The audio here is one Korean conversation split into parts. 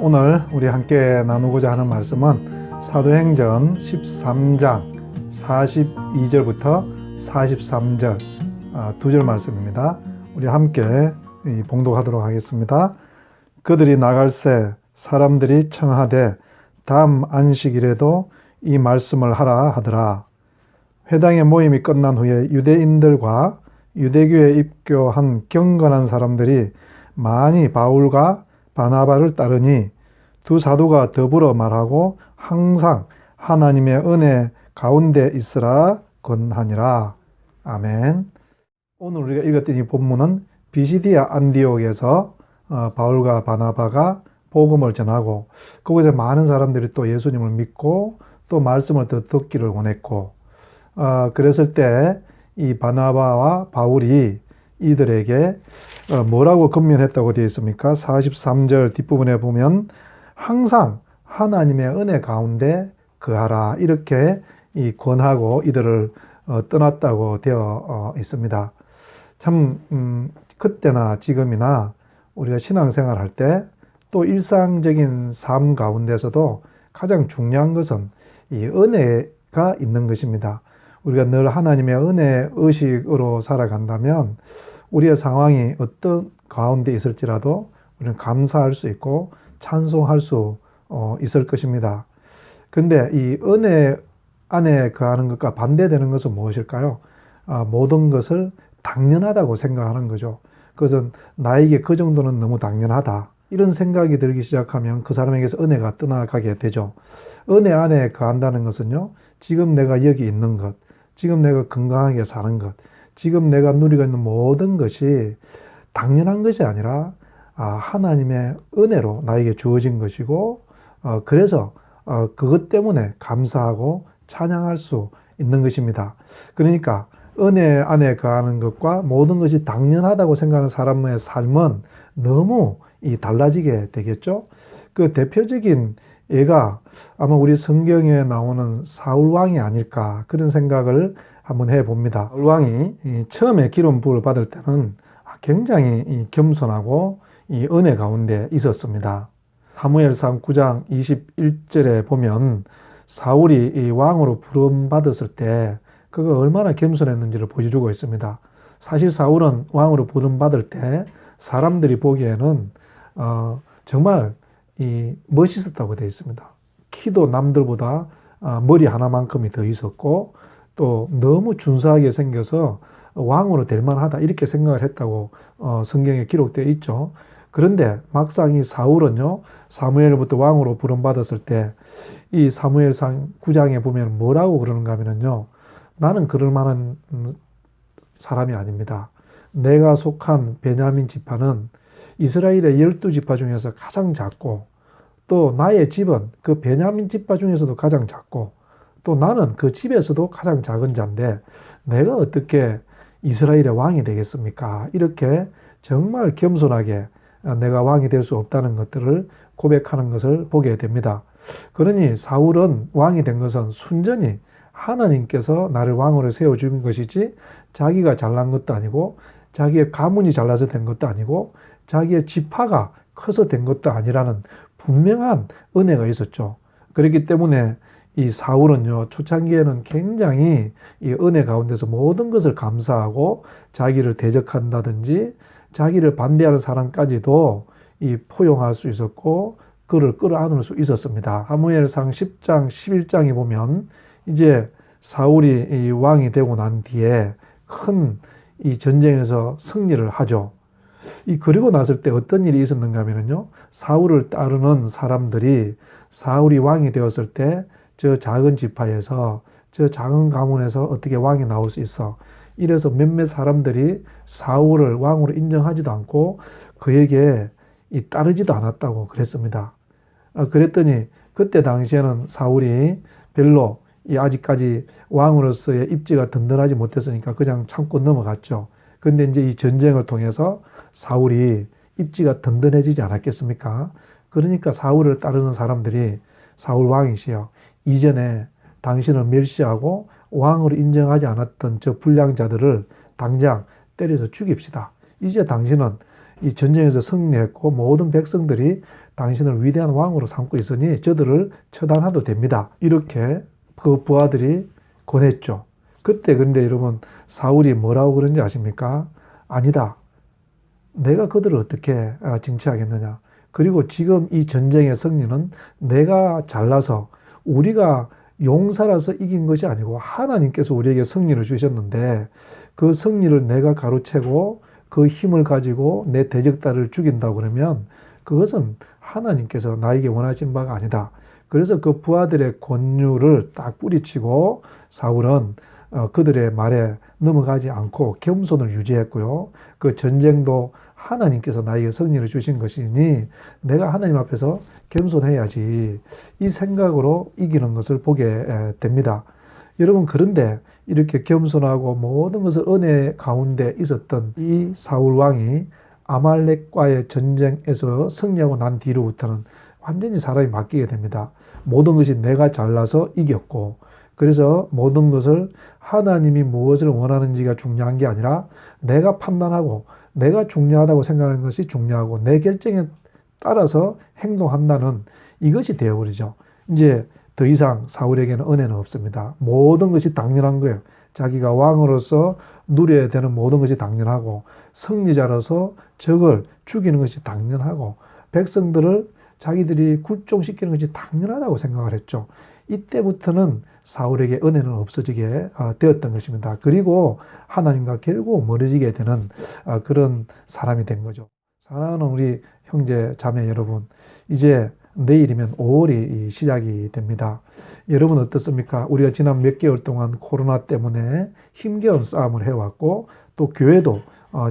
오늘 우리 함께 나누고자 하는 말씀은 사도행전 13장 42절부터 43절 두 절 말씀입니다. 우리 함께 봉독하도록 하겠습니다. 그들이 나갈새 사람들이 청하되 다음 안식일에도 이 말씀을 하라 하더라. 회당의 모임이 끝난 후에 유대인들과 유대교에 입교한 경건한 사람들이 많이 바울과 바나바를 따르니 두 사도가 더불어 말하고 항상 하나님의 은혜 가운데 있으라 권하니라. 아멘. 오늘 우리가 읽었던 이 본문은 비시디아 안디옥에서 바울과 바나바가 복음을 전하고 거기서 많은 사람들이 또 예수님을 믿고 또 말씀을 더 듣기를 원했고 그랬을 때 이 바나바와 바울이 이들에게 뭐라고 권면했다고 되어 있습니까? 43절 뒷부분에 보면 항상 하나님의 은혜 가운데 거하라 이렇게 권하고 이들을 떠났다고 되어 있습니다. 참 그때나 지금이나 우리가 신앙생활 할 때 또 일상적인 삶 가운데서도 가장 중요한 것은 이 은혜가 있는 것입니다. 우리가 늘 하나님의 은혜 의식으로 살아간다면 우리의 상황이 어떤 가운데 있을지라도 우리는 감사할 수 있고 찬송할 수 있을 것입니다. 그런데 이 은혜 안에 거하는 것과 반대되는 것은 무엇일까요? 모든 것을 당연하다고 생각하는 거죠. 그것은 나에게 그 정도는 너무 당연하다. 이런 생각이 들기 시작하면 그 사람에게서 은혜가 떠나가게 되죠. 은혜 안에 거한다는 것은요, 지금 내가 여기 있는 것, 지금 내가 건강하게 사는 것, 지금 내가 누리고 있는 모든 것이 당연한 것이 아니라 하나님의 은혜로 나에게 주어진 것이고 그래서 그것 때문에 감사하고 찬양할 수 있는 것입니다. 그러니까 은혜 안에 거하는 것과 모든 것이 당연하다고 생각하는 사람의 삶은 너무 달라지게 되겠죠. 그 대표적인 예가 아마 우리 성경에 나오는 사울 왕이 아닐까 그런 생각을 한번 해봅니다. 사울 왕이 처음에 기름 부을 받을 때는 굉장히 겸손하고 이 은혜 가운데 있었습니다. 사무엘상 9장 21절에 보면 사울이 이 왕으로 부름 받았을 때 그가 얼마나 겸손했는지를 보여주고 있습니다. 사실 사울은 왕으로 부름 받을 때 사람들이 보기에는 정말 멋있었다고 되어 있습니다. 키도 남들보다 머리 하나만큼이 더 있었고 또 너무 준수하게 생겨서 왕으로 될 만하다 이렇게 생각을 했다고 성경에 기록되어 있죠. 그런데 막상 이 사울은요, 사무엘부터 왕으로 부름받았을 때 이 사무엘상 9장에 보면 뭐라고 그러는가 하면요, 나는 그럴 만한 사람이 아닙니다. 내가 속한 베냐민 지파는 이스라엘의 12지파 중에서 가장 작고 또 나의 집은 그 베냐민 지파 중에서도 가장 작고 또 나는 그 집에서도 가장 작은 자인데 내가 어떻게 이스라엘의 왕이 되겠습니까? 이렇게 정말 겸손하게 내가 왕이 될 수 없다는 것들을 고백하는 것을 보게 됩니다. 그러니 사울은 왕이 된 것은 순전히 하나님께서 나를 왕으로 세워주신 것이지 자기가 잘난 것도 아니고 자기의 가문이 잘나서 된 것도 아니고 자기의 지파가 커서 된 것도 아니라는 분명한 은혜가 있었죠. 그렇기 때문에 이 사울은요, 초창기에는 굉장히 이 은혜 가운데서 모든 것을 감사하고 자기를 대적한다든지 자기를 반대하는 사람까지도 이 포용할 수 있었고 그를 끌어안을 수 있었습니다. 사무엘상 10장 11장에 보면 이제 사울이 이 왕이 되고 난 뒤에 큰 이 전쟁에서 승리를 하죠. 그리고 났을 때 어떤 일이 있었는가 하면요, 사울을 따르는 사람들이 사울이 왕이 되었을 때 저 작은 지파에서 저 작은 가문에서 어떻게 왕이 나올 수 있어? 이래서 몇몇 사람들이 사울을 왕으로 인정하지도 않고 그에게 따르지도 않았다고 그랬습니다. 그랬더니 그때 당시에는 사울이 별로 아직까지 왕으로서의 입지가 든든하지 못했으니까 그냥 참고 넘어갔죠. 그런데 이제 이 전쟁을 통해서 사울이 입지가 든든해지지 않았겠습니까? 그러니까 사울을 따르는 사람들이 사울 왕이시여, 이전에 당신을 멸시하고 왕으로 인정하지 않았던 저 불량자들을 당장 때려서 죽입시다. 이제 당신은 이 전쟁에서 승리했고 모든 백성들이 당신을 위대한 왕으로 삼고 있으니 저들을 처단해도 됩니다. 이렇게 그 부하들이 권했죠. 그때 근데 여러분 사울이 뭐라고 그런지 아십니까? 아니다. 내가 그들을 어떻게 징치하겠느냐. 그리고 지금 이 전쟁의 승리는 내가 잘나서 우리가 용사라서 이긴 것이 아니고 하나님께서 우리에게 승리를 주셨는데 그 승리를 내가 가로채고 그 힘을 가지고 내 대적자를 죽인다고 그러면 그것은 하나님께서 나에게 원하시는 바가 아니다. 그래서 그 부하들의 권유를 딱 뿌리치고 사울은 그들의 말에 넘어가지 않고 겸손을 유지했고요. 그 전쟁도 하나님께서 나에게 승리를 주신 것이니 내가 하나님 앞에서 겸손해야지 이 생각으로 이기는 것을 보게 됩니다. 여러분 그런데 이렇게 겸손하고 모든 것을 은혜 가운데 있었던 이 사울 왕이 아말렉과의 전쟁에서 승리하고 난 뒤로부터는 완전히 사람이 바뀌게 됩니다. 모든 것이 내가 잘나서 이겼고 그래서 모든 것을 하나님이 무엇을 원하는지가 중요한 게 아니라 내가 판단하고 내가 중요하다고 생각하는 것이 중요하고 내 결정에 따라서 행동한다는 이것이 되어버리죠. 이제 더 이상 사울에게는 은혜는 없습니다. 모든 것이 당연한 거예요. 자기가 왕으로서 누려야 되는 모든 것이 당연하고 승리자로서 적을 죽이는 것이 당연하고 백성들을 자기들이 굴종시키는 것이 당연하다고 생각을 했죠. 이때부터는 사울에게 은혜는 없어지게 되었던 것입니다. 그리고 하나님과 결국 멀어지게 되는 그런 사람이 된 거죠. 사랑하는 우리 형제 자매 여러분, 이제 내일이면 5월이 시작이 됩니다. 여러분 어떻습니까? 우리가 지난 몇 개월 동안 코로나 때문에 힘겨운 싸움을 해왔고 또 교회도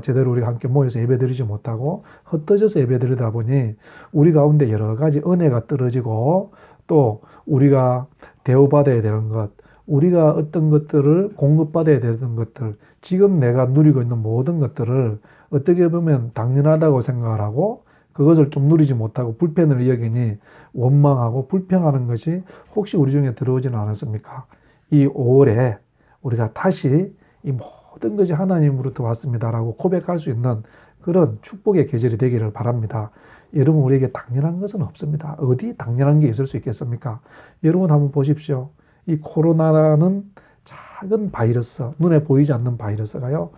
제대로 우리가 함께 모여서 예배드리지 못하고 흩어져서 예배드리다 보니 우리 가운데 여러 가지 은혜가 떨어지고 또 우리가 대우받아야 되는 것, 우리가 어떤 것들을 공급받아야 되는 것들, 지금 내가 누리고 있는 모든 것들을 어떻게 보면 당연하다고 생각을 하고 그것을 좀 누리지 못하고 불편을 여기니 원망하고 불평하는 것이 혹시 우리 중에 들어오지는 않았습니까? 이 5월에 우리가 다시 이 모든 것이 하나님으로부터 왔습니다라고 고백할 수 있는 그런 축복의 계절이 되기를 바랍니다. 여러분 우리에게 당연한 것은 없습니다. 어디 당연한 게 있을 수 있겠습니까? 여러분 한번 보십시오. 이 코로나라는 작은 바이러스, 눈에 보이지 않는 바이러스가요.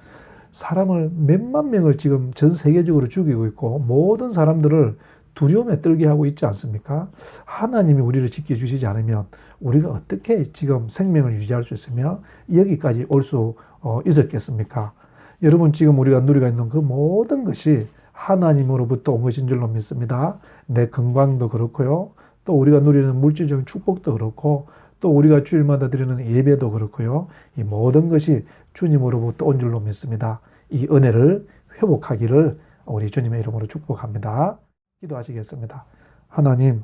사람을 몇만 명을 지금 전 세계적으로 죽이고 있고 모든 사람들을 두려움에 떨게 하고 있지 않습니까? 하나님이 우리를 지켜주시지 않으면 우리가 어떻게 지금 생명을 유지할 수 있으며 여기까지 올 수 있었겠습니까? 여러분 지금 우리가 누리고 있는 그 모든 것이 하나님으로부터 온 것인 줄로 믿습니다. 내 건강도 그렇고요. 또 우리가 누리는 물질적인 축복도 그렇고 또 우리가 주일마다 드리는 예배도 그렇고요. 이 모든 것이 주님으로부터 온 줄로 믿습니다. 이 은혜를 회복하기를 우리 주님의 이름으로 축복합니다. 기도하시겠습니다. 하나님,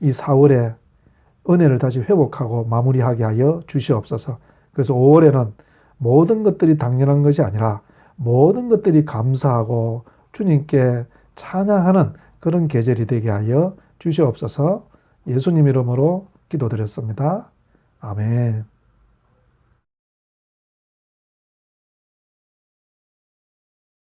이 4월에 은혜를 다시 회복하고 마무리하게 하여 주시옵소서. 그래서 5월에는 모든 것들이 당연한 것이 아니라 모든 것들이 감사하고 주님께 찬양하는 그런 계절이 되게 하여 주시옵소서. 예수님 이름으로 기도드렸습니다. 아멘.